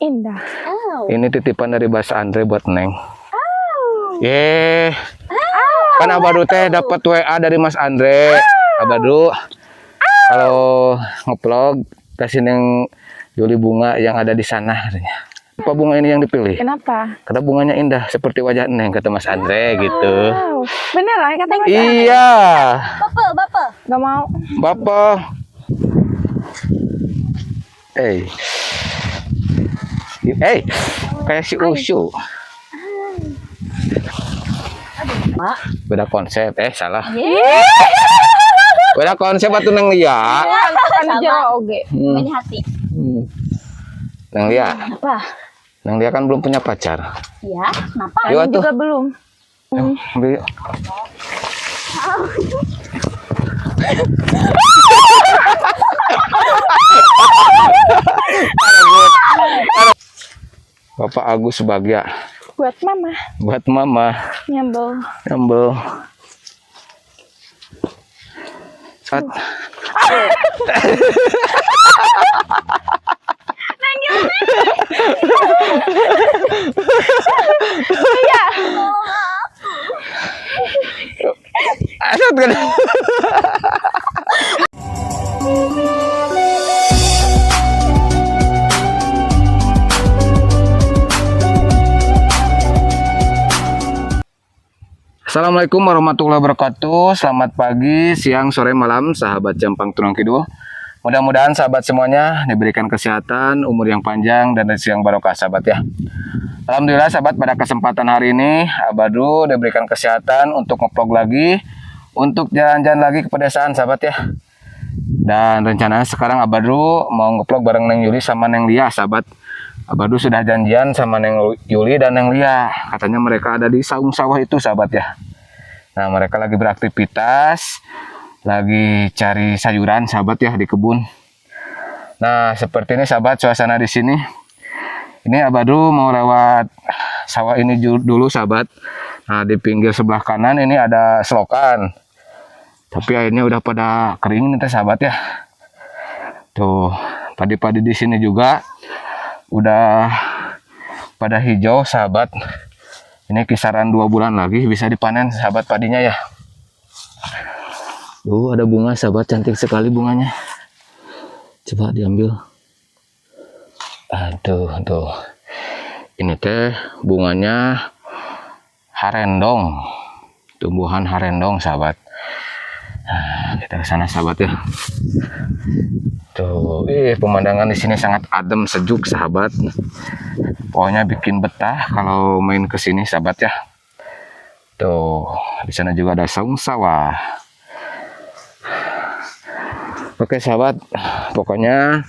Indah. Ini titipan dari Mas Andre buat Neng. Kan Abadu teh dapat WA dari Mas Andre. Abadu kalau ngevlog kasih Neng Yuli bunga yang ada di sana katanya. Apa bunga ini yang dipilih? Kenapa? Karena bunganya indah seperti wajah Neng kata Mas Andre gitu. Beneran kata Mas? Iya. Bapak. Gak mau. Bapak. Kayak si Usyu. Beda konsep, salah. Beda konsep atuh Neng Lia. Kan jauh oge. Punya hati. Neng Lia. Apa? Neng Lia kan belum punya pacar. Ya, kenapa? Yuk atuh. Juga belum. Ambil yuk. Bapak Agus Bagja. Buat mama. Buat mama. Nyambel. Saat. Iya. Asal kan. Assalamualaikum warahmatullahi wabarakatuh. Selamat pagi, siang, sore, malam, sahabat Jampang Tunang Kidul. Mudah-mudahan sahabat semuanya diberikan kesehatan, umur yang panjang, dan rezeki yang barokah sahabat ya. Alhamdulillah sahabat, pada kesempatan hari ini Abadu diberikan kesehatan untuk ngevlog lagi, untuk jalan-jalan lagi ke pedesaan sahabat ya. Dan rencananya sekarang Abadu mau ngevlog bareng Neng Yuli sama Neng Lia sahabat. Abadu sudah janjian sama Neng Yuli dan Neng Lia. Katanya mereka ada di saung sawah itu sahabat ya. Nah mereka lagi beraktivitas, lagi cari sayuran sahabat ya di kebun. Nah seperti ini sahabat suasana di sini. Ini Abadu mau lewat sawah ini dulu sahabat. Nah di pinggir sebelah kanan ini ada selokan. Tapi airnya udah pada kering nih sahabat ya. Tuh padi-padi di sini juga udah pada hijau sahabat. Ini kisaran 2 bulan lagi bisa dipanen sahabat padinya ya. Tuh ada bunga sahabat, cantik sekali bunganya. Coba diambil. Aduh tuh. Ini teh bunganya harendong. Tumbuhan harendong sahabat. Nah, kita ke sana sahabat ya. Tuh, pemandangan di sini sangat adem, sejuk sahabat. Pokoknya bikin betah kalau main ke sini sahabat ya. Tuh, di sana juga ada saung sawah. Oke sahabat, pokoknya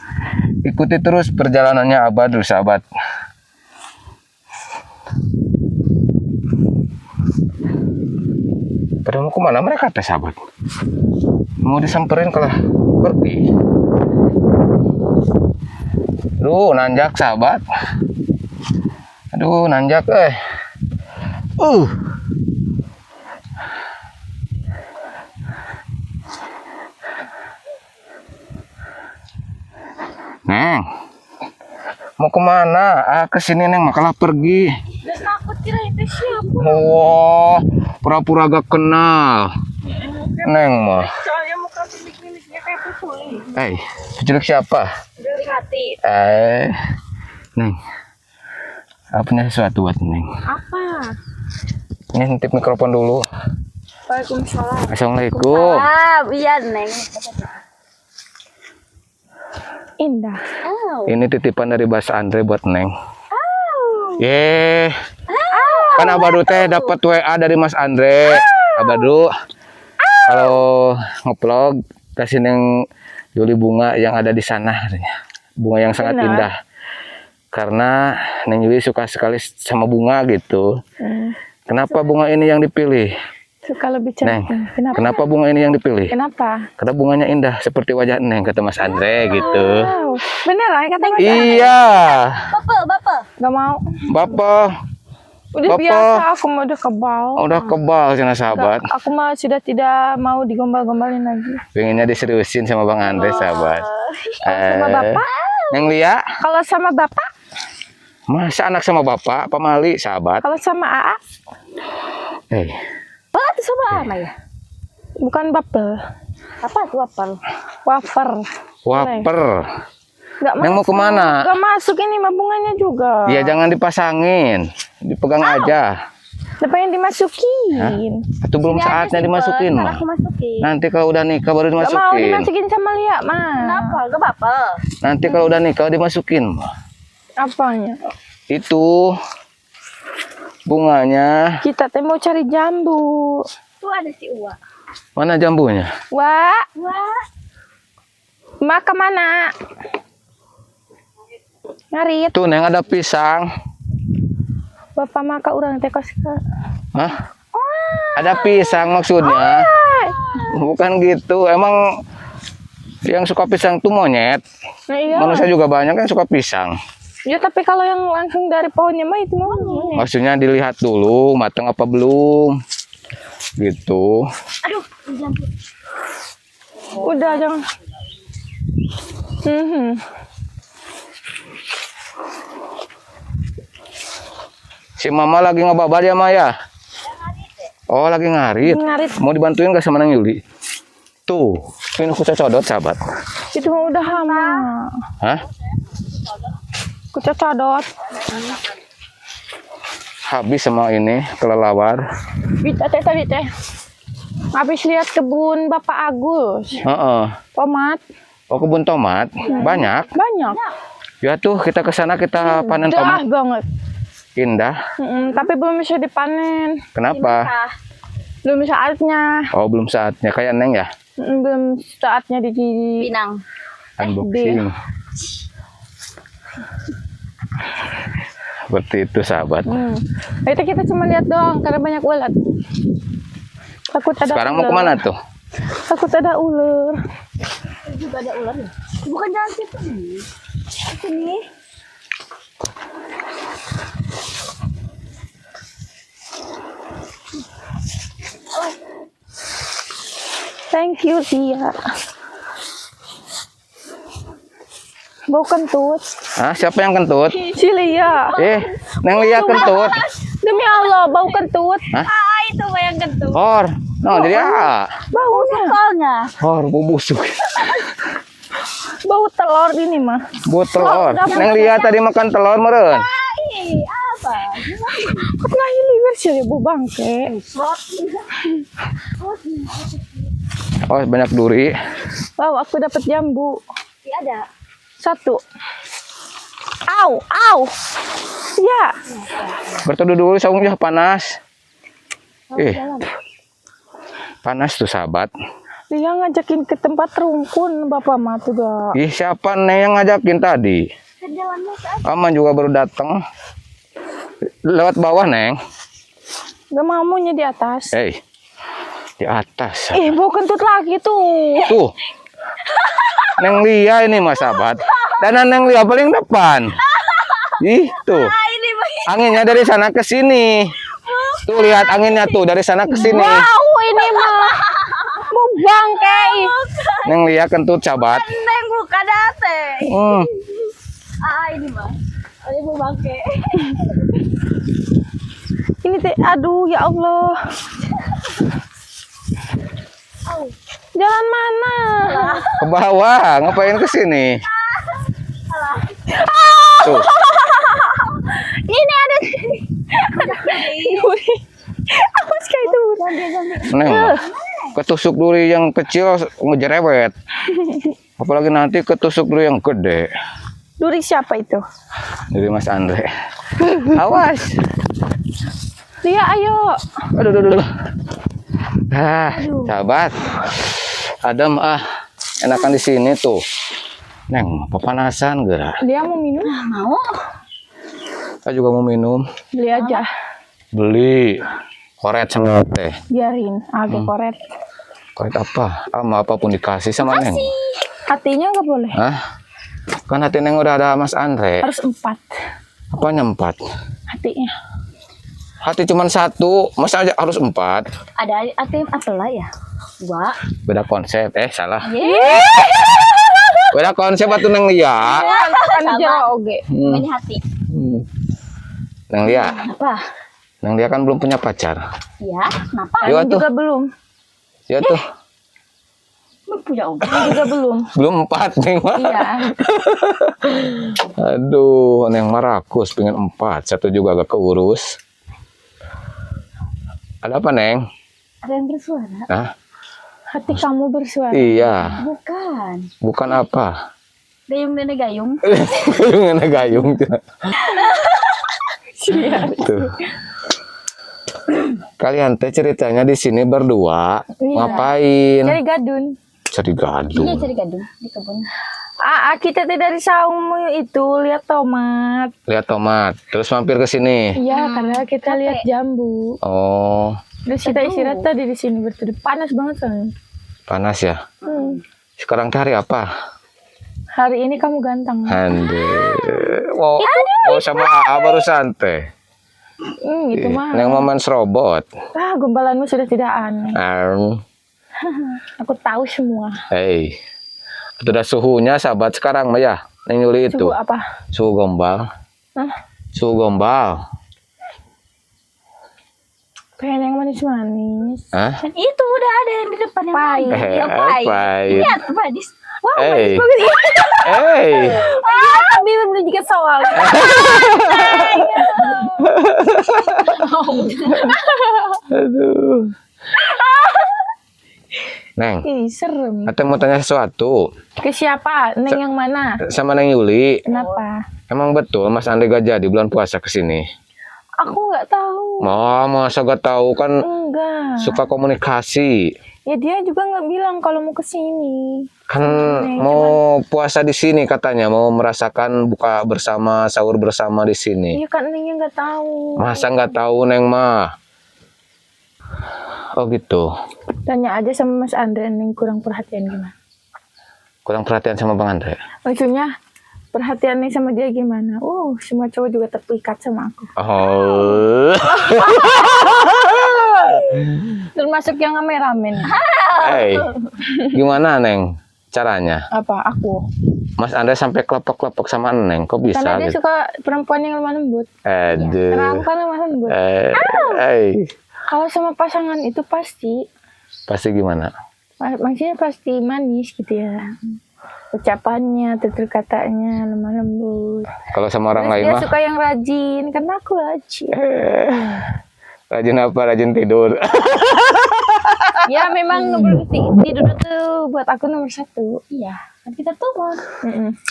ikuti terus perjalanannya Abadu sahabat. Pada mau kemana mereka teh sahabat? Mau disamperin kalah pergi. Aduh nanjak sahabat. Aduh nanjak Neng, mau kemana? Kesini Neng, makalah pergi. Udah takut kira itu siapa? Oh, pura-pura gak kenal. Neng mah. Soalnya muka klinik-kliniknya kayak peculik. Penculik siapa? Dari hati. Neng, aku punya sesuatu buat Neng. Apa? Ini nitip mikrofon dulu. Waalaikumsalam. Assalamualaikum. Iya Neng. Indah. Ini titipan dari Mas Andre buat Neng. Kan Abadu teh dapat WA dari Mas Andre. Abadu kalau ngevlog kasih Neng Yuli bunga yang ada di sana katanya. Bunga yang sangat indah. Karena Neng Yuli suka sekali sama bunga gitu. Kenapa bunga ini yang dipilih? Suka lebih Neng, cantik. kenapa bunga ini yang dipilih? Kenapa? Karena bunganya indah seperti wajah Neng kata Mas Andre gitu. Beneran kata Mas? Iya. Bapak. Gak mau. Bapak. Udah biasa, aku mau udah kebal. Udah kebal sana sahabat. Aku mah sudah tidak mau digombal-gombalin lagi. Pengennya diseriusin sama Bang Andre sahabat. Sama bapak? Neng Lia? Kalau sama bapak? Masa anak sama bapak, pamali, sahabat. Kalau sama AA, Oh, itu sama apa ya? bukan bapel. Apa tuh apel? Wafer. Waper. Nggak Neng mau masuk. kemana? Nggak masuk ini mah bunganya juga. Iya jangan dipasangin, dipegang aja. Udah pengen dimasukin. Atau belum saatnya dimasukin mah. Aku masukin. Nanti kalau udah nikah baru Nggak mau dimasukin. dimasukin sama Lia mah. Kenapa? Gak apa-apa. Nanti kalau udah nikah dimasukin mah. Apanya? Itu bunganya. Kita teh mau cari jambu. Tuh ada si Uwa. Mana jambunya? Wah, Wah. mak kemana? Ngarit. Tuh neng ada pisang. Bapak maka urang teh kos ka. Hah? Ada pisang maksudnya? Bukan gitu. Emang yang suka pisang tuh monyet. Nah, iya. Manusia juga banyak yang suka pisang. Ya tapi kalau yang langsung dari pohonnya mah itu mah. Maksudnya dilihat dulu matang apa belum. Gitu. Aduh, jambu. Udah jangan. Si mama lagi ngebabar ya Maya? Oh lagi ngarit. Ngarit. Mau dibantuin gak sama Nang Yuli? Tuh, ini aku cocodot sahabat. Itu mah udah hama. Hah? Kucocodot. Habis sama ini kelelawar. Kita teh tadi teh. Habis lihat kebun Bapak Agus. Heeh. Tomat Oh kebun tomat banyak. banyak. Ya tuh kita ke sana kita panen Dah tomat. banget. Indah. Tapi belum bisa dipanen. Kenapa? Belum saatnya. Oh belum saatnya kayak Neng ya. Belum saatnya di Pinang. Unboxing. Seperti itu sahabat. Itu kita cuma lihat doang karena banyak ulat. Takut ada Sekarang mau ular. kemana tuh? Takut ada ular. Juga ada ular ya? Bukan jalan situ. Sini. Thank you, Tia. Bau kentut. Ah siapa yang kentut? Si Lia. Neng Lia kentut. Demi Allah, bau kentut. Hah? Ah, itu yang kentut. Hor. No, jadi Baunya. Soalnya. Hor, bau busuk. Bau telur ini mah. Bau telur. Neng Lia tadi makan telur meren. Ih, apa? Kok nggak hiliwir sih ya, bau bangke. Oh banyak duri. Wow, aku dapat jambu. Iya ada. 1. Au. Ya. Berteduh dulu saungnya panas. Panas tuh sahabat. Dia ngajakin ke tempat rungkun, Bapak mah tuh dah. Ih siapa Neng yang ngajakin tadi? Jalannya saat. Aman juga baru datang. Lewat bawah Neng. Gak maunya di atas. Di atas. Bau kentut lagi tuh. Tuh. Neng Lia ini mas sahabat. Dan Neng Lia paling depan. Ih tuh. Anginnya dari sana ke sini. Tuh lihat anginnya tuh dari sana ke sini. Wow, ini mah bau bangke. Neng Lia kentut sahabat. Neng buka date. Hmm. Ini mah. Ini mau bangke. Ini teh, aduh ya Allah. Jalan mana? Ke bawah, ngapain ke sini? Tuh. Ini ada. Awas kayak itu. Neng, ketusuk duri yang kecil ngejerewet. Apalagi nanti ketusuk duri yang gede. Duri siapa itu? Dari Mas Andre. Awas. Lia, ayo. Aduh. Sahabat. Adem enakan di sini tuh. Neng, pepanasan gerak. Dia mau minum? Mau? Saya juga mau minum. Beli aja. Beli koret sama teh. Biarin, agak koret. Koret apa? Sama apapun dikasih sama Neng. Hatinya nggak boleh. Hah? Kan hati Neng udah ada Mas Andre. Harus 4 Apanya 4? hatinya. Hati cuma 1, masa aja harus 4? Ada atim apa lah ya? Wah. Beda konsep. Salah. Beda konsep atuh Neng Lia. Kan jero oge. Ini hati. Neng Lia. Apa? Neng Lia kan belum punya pacar. Ya, kenapa? Yuk Ini tuh. juga belum. Ya tuh. Belum punya om. Ini juga belum. Belum 4 Neng mah. Iya. Aduh, Neng mah rakus pengen 4. Satu juga gak keurus. Ada apa Neng? Ada yang bersuara? Hah? Hati kamu bersuara. Iya. Bukan. Bukan apa? Gayung nenek gayung. Gayung ada gayung. Tuh. Kalian teh ceritanya di sini berdua Iya. ngapain? Cari gadun. Cari gaduh. Iya cari gadung di kebun. Kita teh dari saung itu lihat tomat. Lihat tomat, terus mampir ke sini. Iya, karena kita lihat jambu. Oh, Terus kita istirahat tadi di sini berteduh. Panas banget soalnya. panas ya. Sekarang teh hari apa? Hari ini kamu ganteng. Hande. Mau sama AA baru santai. Itu mah. Neng momen serobot. Gumpalanmu sudah tidak aneh. Aku tahu semua. Hey, itu udah suhunya sahabat sekarang mah ya. Neng Yuli itu. Suhu apa? Suhu gombal. Hah? Suhu gombal. Pengen yang manis-manis. Hah? Dan itu udah ada yang di depan yang Pahit. manis. Yang Pahit. pahit. Lihat manis. Wow, Hey. manis banget. Hey. Tapi belum juga soal. Aduh. Neng, Ih, serem. Ate mau tanya sesuatu. Ke siapa? Neng yang mana? Sama Neng Yuli. Kenapa? Emang betul Mas Andre gak jadi bulan puasa ke sini? Aku nggak tahu. Masa gak tahu kan Enggak. suka komunikasi. Ya dia juga nggak bilang kalau mau ke sini. Kan mau puasa di sini katanya, mau merasakan buka bersama, sahur bersama di sini. Iya kan Nengnya nggak tahu. Masa nggak tahu Neng mah? Oh gitu. Tanya aja sama Mas Andre, Neng kurang perhatian gimana? Kurang perhatian sama Bang Andre. Maksudnya perhatian Neng sama dia gimana? Semua cowok juga terpikat sama aku. Oh. Termasuk yang kameramen. Hey, gimana Neng caranya? Apa? Aku. Mas Andre sampai kelepek-kelepek sama Neng, kok bisa Karena dia gitu? suka perempuan yang lemah lembut. Karena aku Aduh. kan lemah lembut. Kalau sama pasangan itu pasti, Pasti gimana? maksudnya pasti manis gitu ya. Ucapannya, tutur katanya lemah lembut. Kalau sama orang Terus lain dia mah suka yang rajin, karena aku rajin. rajin apa? Rajin tidur. Ya memang tidur itu buat aku nomor 1. Iya, kan kita turun.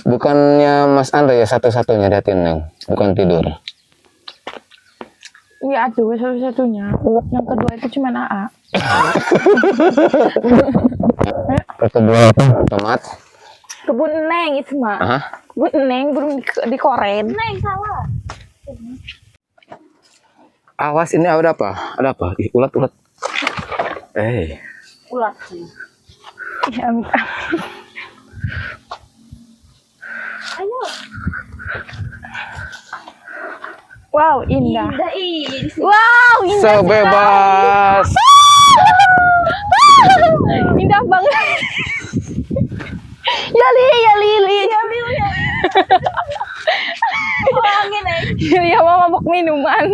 Bukannya Mas Andre ya satu-satunya di hati Neng, bukan tidur. Iya aduh, satu-satunya. Yang kedua itu cuma AA. Kedua apa? Tomat. Kebun Neng itu mah. Hah? Kebun Neng belum dikoren. Neng salah. Awas ini ada apa? Ada apa? Ih, ulat. Ulat. Ih, amit. Ayo. Wow, indah. Indah ini. Wow, indah. So bebas. Indah banget. Ya Lili. Angin Ya mau mabuk minuman.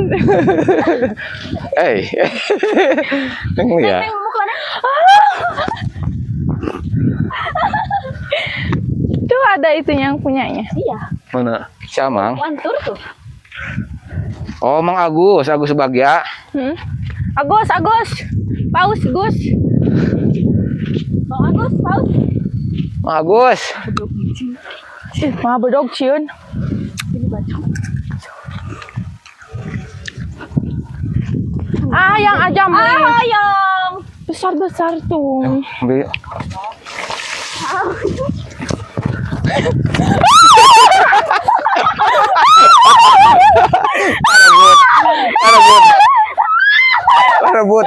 Neng ya. Tuh ada itu yang punyanya. Iya. Mana? Si Amang. Wantur tuh. Oh, Mang Agus Bagja. Agus. Paus, Gus. Bang Agus, paus. Mang Agus. Mau bedog ciun. Ini baca. Yang ajam. Yang Besar tuh. Ambil. Rebut.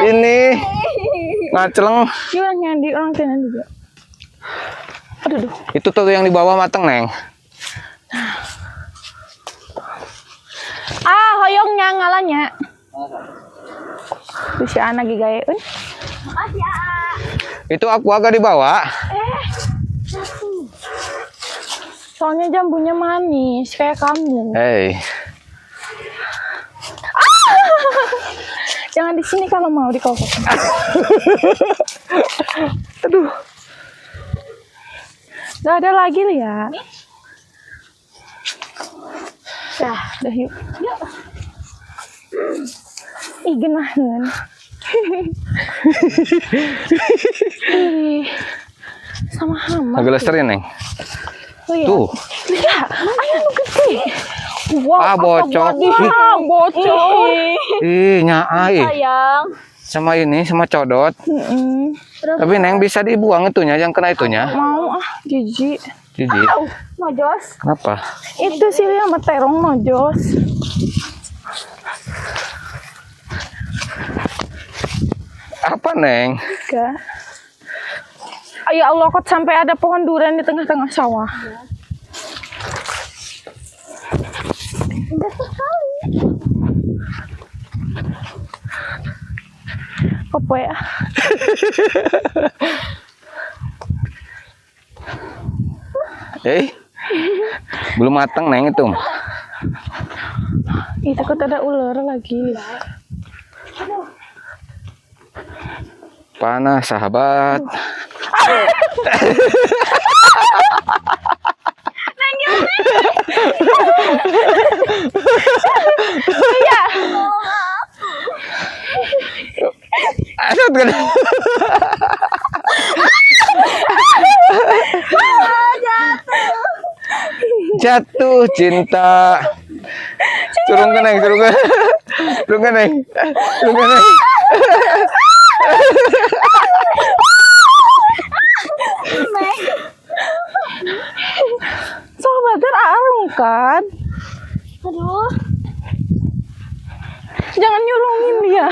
Ini ngaceleng. Gimana nyandi orang tenan juga. Aduh. Itu tuh yang di bawah mateng, Neng. Hoyongnya ngalanya. Tuh si anak gigaeun. makasih Aa. Itu aku agak dibawa. Soalnya jambunya manis kayak kamu. Hei, Jangan di sini kalau mau di kokok. aduh. Gak ada lagi lihat. Dah yuk. Ih genahan. Ih, sama hama. Agak lesterin, Neng. Oh, iya. Tuh. Lihat, ayo lu gede. Wow, Ah, bocok. bocok. Ih, nyai. Sayang. Sama ini, sama codot. Tapi Neng bisa dibuang itunya, yang kena itunya. Mau jijik. Jijik. Mojos. Kenapa? Itu sih sama terong nojos. Apa, Neng? Enggak. Ya Allah, kok sampai ada pohon durian di tengah-tengah sawah. Indah sekali. Apa ya? Belum matang, Neng, itu. Ih, takut ada ular lagi. Panas, sahabat. Iya. Aduh, gede. Jatuh cinta. Turun ke Neng, turun ke. Turun ke Neng. Turun ke Neng. Sobat arung kan? Aduh. Jangan nyulungin dia.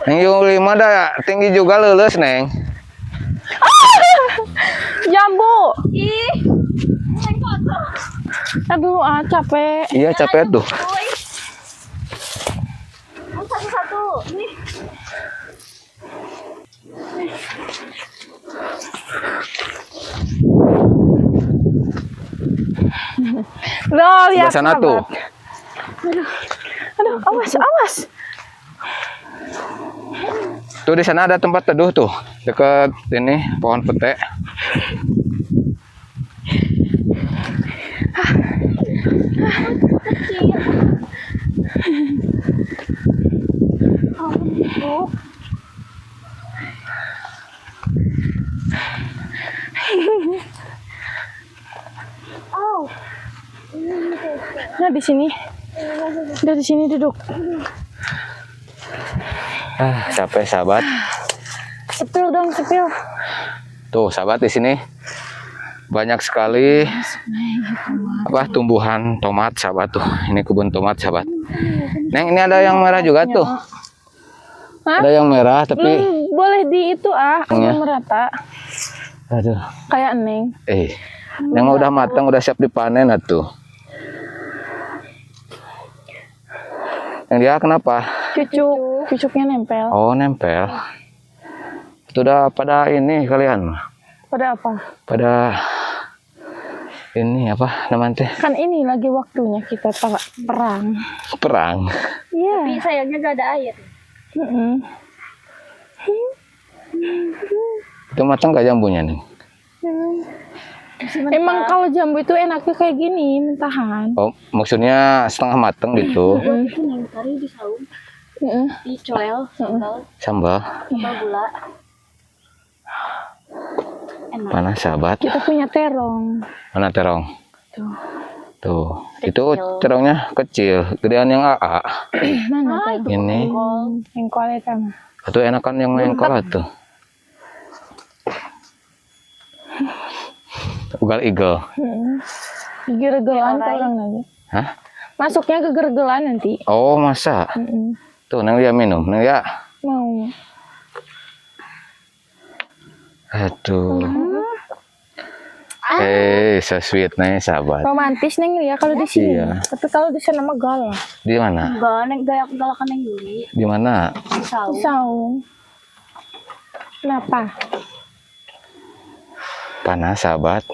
Neng Yuli mah dah tinggi juga lulus, Neng. Jambu. Ih. Neng kotor. Aduh, capek. Iya, capek tuh. Uy. Satu-satu. Nih. Loh, lihat Sebelah sana sahabat. tuh. Aduh, awas. Tuh di sana ada tempat teduh tuh, dekat ini pohon pete. Oh. Nah, di sini. Udah di sini duduk. Capek, sahabat. Sepil dong, sepil. Tuh, sahabat, di sini banyak sekali tumbuhan tomat, sahabat tuh. Ini kebun tomat, sahabat. Neng, ini ada yang merah juga tuh. Hah? Ada yang merah tapi Boleh di itu Iya. merata. aduh. Kayak Neng. Yang udah matang udah siap dipanen atuh. Yang dia kenapa? Cucuknya nempel. Oh, nempel. Itu udah pada ini kalian. Pada apa? Pada ini apa namanya teh? Kan ini lagi waktunya kita perang. Perang. Iya. Tapi sayangnya gak ada air. Itu matang gak jambunya nih? Emang kalau jambu itu enaknya kayak gini, mentahan. Oh, maksudnya setengah matang gitu. Itu Neng Tari di saung. Dicolel, Sambal. sambal gula. Enak. Mana sahabat? Kita punya terong. Mana terong? Tuh. Tuh. Itu terongnya kecil. Gedean yang AA. Mana terong? Ini. Engkol itu mah. Itu enakan yang mengkol tuh. Ugal igel. Geregelan orang lagi. Hah? Masuknya ke geregelan nanti. Oh, masa? Tuh, Neng Lia minum. Neng Lia. Mau. Aduh. So sweet nih, sahabat. Romantis Neng ya kalau di sini. Iya. Tapi kalau di sana mah galak. Di mana? Enggak, Neng galakan Neng Yuli. Di mana? Di saung. Saung. Kenapa? Panas sahabat.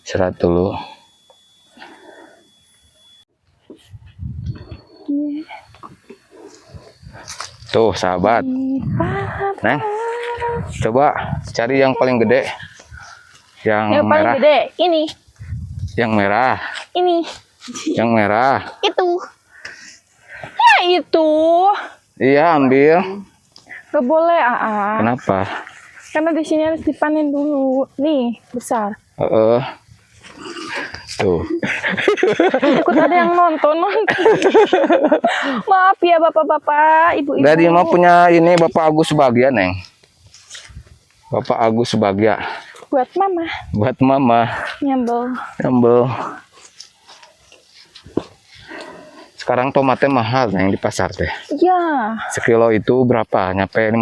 Istirahat dulu. Tuh sahabat. Neng, coba cari yang paling gede. Yang Yang paling merah. gede ini. Yang merah. Ini. Yang merah. Itu. Ya itu. Iya, ambil. Gak boleh, Aa. Kenapa? Karena di sini harus dipanen dulu. Nih, besar. Tuh. Ikut ada yang nonton. Maaf ya bapak-bapak, ibu-ibu. Dari mah punya ini Bapak Agus Subagya, Neng. Bapak Agus Subagya. Buat mama. Buat mama. Nyambel. Nyambel. Sekarang tomatnya mahal, Neng, di pasar teh. Ya. Sekilo itu berapa? Nyampe 50.000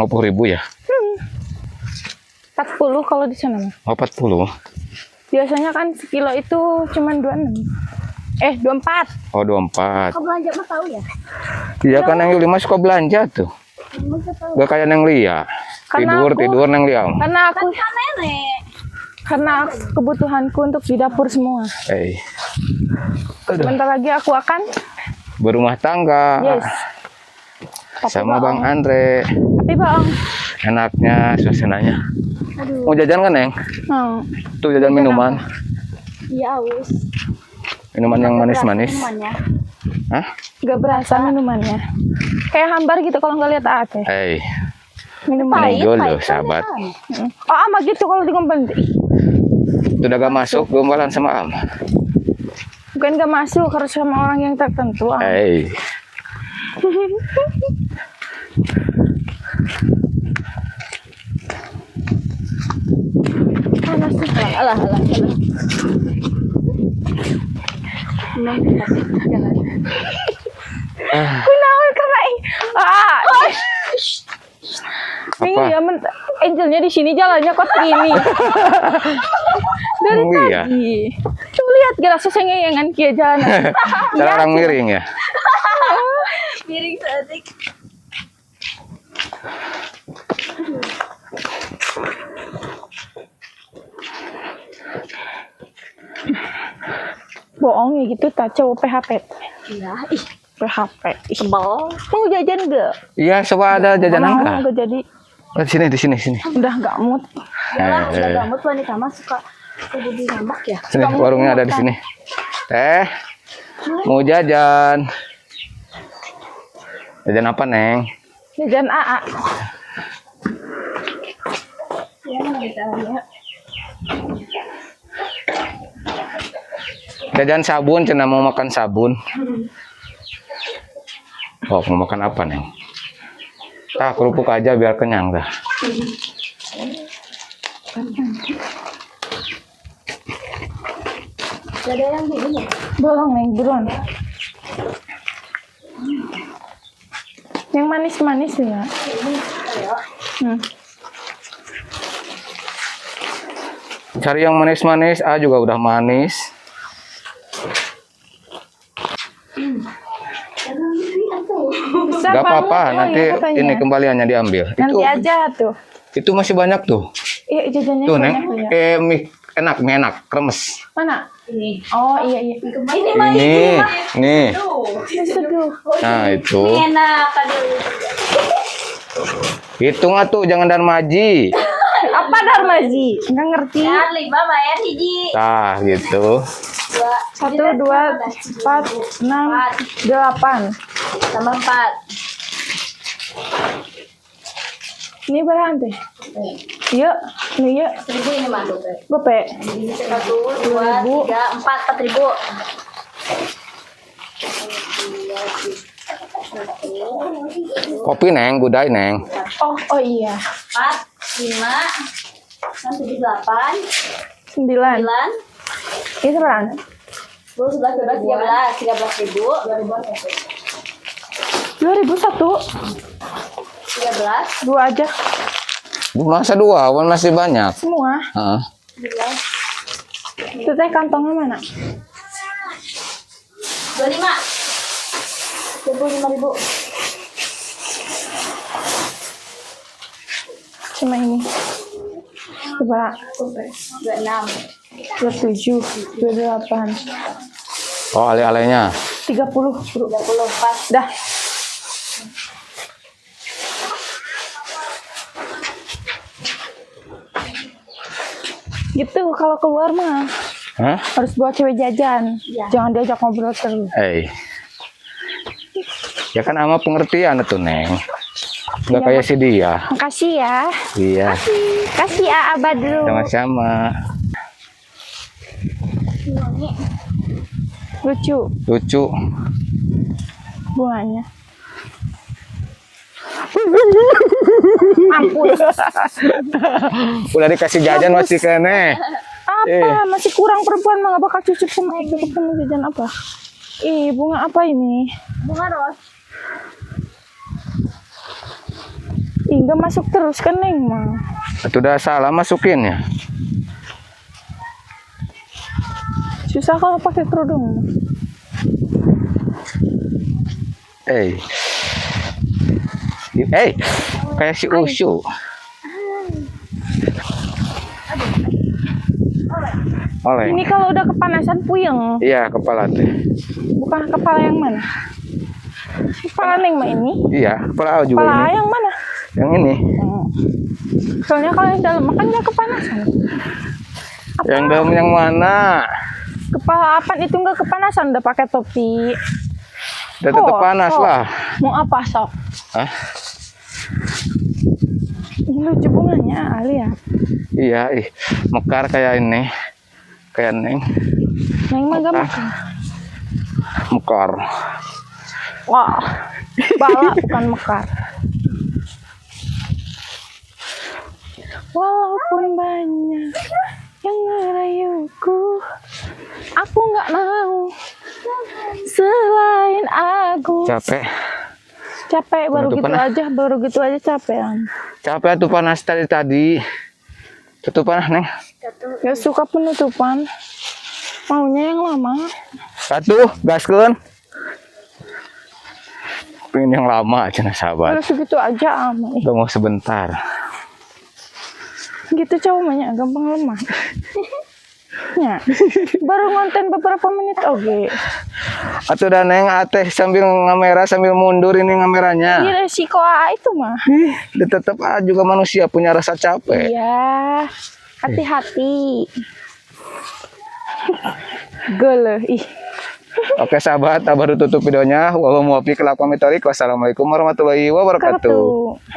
ya? 40 kalau di sana mah. Oh, 40. Biasanya kan sekilo itu cuma 26. 24. Oh, 24. Kau belanja mah tahu ya? Iya kan Neng Yuli mah suka belanja tuh. Masa tahu. Gak kayak Neng Lia. Karena Tidur Neng Lia. Karena aku Kan nenek. karena kebutuhanku untuk di dapur semua. Bentar lagi aku akan Berumah tangga. yes. Tapi Sama Bang Baong. Andre. Tapi Bang. Enaknya suasananya. Aduh. Mau jajan kan Neng? Tuh jajan minuman. Iya aus. Minuman yang manis-manis. Minumannya. Hah? Gak berasa minumannya. Kayak hambar gitu kalau nggak lihat Ate. Minum Pahit, pahit. dulu sahabat. Oh, ama gitu kalau digombalin. Itu udah gak masuk gombalan sama Am. Bukan gak masuk, harus sama orang yang tertentu. Panas tuh. Alah. Jangan. Kunaon karena ini ya Angelnya di sini jalannya kok ini. Dari Iya. tadi. Coba lihat gerak sesengengan kia jalan. Cara orang miring ya. Piring seadik. Bohong ya gitu tak coba PHP. Iya, ih, PHP. tebal. Mau jajan gak? Iya, coba ada jajanan Mau enggak? gak jadi. Oh, di sini. Udah gak mood. Yalah, udah gamut wanita mah suka jadi ngambek ya. Sini, warungnya ada di sini. Mau jajan. Jajan apa, Neng? Jajan AA. Ya, mana kita lihat. Jajan sabun, cina mau makan sabun. Oh, mau makan apa, Neng? Kerupuk aja biar kenyang dah. Gak ada yang gini ya? Bolong Neng, buruan. Yang manis-manis ya. Cari yang manis-manis, juga udah manis. Besar Gak apa-apa, banget, oh nanti iya katanya. ini kembaliannya diambil. Nanti aja tuh. Itu masih banyak tuh. Iya jajannya Tuh, banyak Neng. ya. Mie enak, kremes. Mana? Ini. Oh iya. Ini mah Ini, nih. Seduh. Nah, itu. enak aduh. Hitung atuh, jangan darmaji. Apa Darmaji? Nggak ngerti. Ya, 5 bayar hiji. Nah, gitu. 1, 2, 4, 6, 8. Tambah 4. Ini berapa teh? Iya, ini ya. 1.000 ini mah. Gope. 1, 2, 3, 4, 4.000. Kopi, Neng, gudai, Neng. Oh iya. 4, 5, 6, 7, 8, 9. 9, Ini seberang? 10, 11, 12, 13, 13.000, 2001. 13, 2 aja. Masa dua, wan masih banyak. Semua. Heeh. 17, Itu teh kantongnya mana? 25, 25.000. Sama ini. Coba 26. 27, 28, Oh, ale-alenya. 30. 30 pas. Dah. Gitu kalau keluar mah Hah? harus bawa cewek jajan. Iya. Jangan diajak ngobrol terus. Ya kan ama pengertian tuh Neng. Nggak Iya, kayak si dia. Makasih ya. Iya, Kasih ya Badru. sama-sama. Lucu Lucu. bunganya. Ampun. Udah dikasih jajan masih kene. Apa? Masih kurang perempuan mah nggak bakal cucup sama itu. Kamu jajan apa? Ih, bunga apa ini? Bunga ros. Ih, nggak masuk terus kan Neng mah. Itu udah salah masukin ya. Susah kalau pakai kerudung. Kayak si Usyu. Oleh. Ini kalau udah kepanasan puyeng. Iya, kepala teh. Bukan kepala yang mana? Kepala Neng mah ini. Iya, kepala juga Kepala ini. yang mana? Yang ini. Soalnya kalau yang dalam makan nggak kepanasan. Yang dalam yang mana? Kepala apaan itu nggak kepanasan? Udah pakai topi. Udah tetap Oh, panas sok. lah. Mau apa sok? Hah? Ini lucu bunganya Alia. Iya, mekar kayak ini. Kayak Neng. Neng mah nggak makan. Mekar. Wah, bala bukan mekar. Walaupun banyak yang ngerayuku, aku nggak mau selain aku. Capek. Capek baru gitu Penutupan, aja, baru gitu aja capek. Capek tuh panas tadi. Tutupan Neng. Ya suka penutupan. Maunya yang lama. Satu, gaskeun. Pengen yang lama cenah sahabat. Baru segitu aja ama. Udah mau sebentar. Gitu cowok mah gampang lemah. Ya. Baru ngonten beberapa menit oke. Atau udah Neng ateh sambil ngamera sambil mundur ini ngameranya. Ini resiko itu mah. Dia tetap juga manusia punya rasa capek. Iya. Hati-hati. Gele. Ih. Oke sahabat, baru tutup videonya. Wassalamualaikum warahmatullahi wabarakatuh. Wabarakatuh.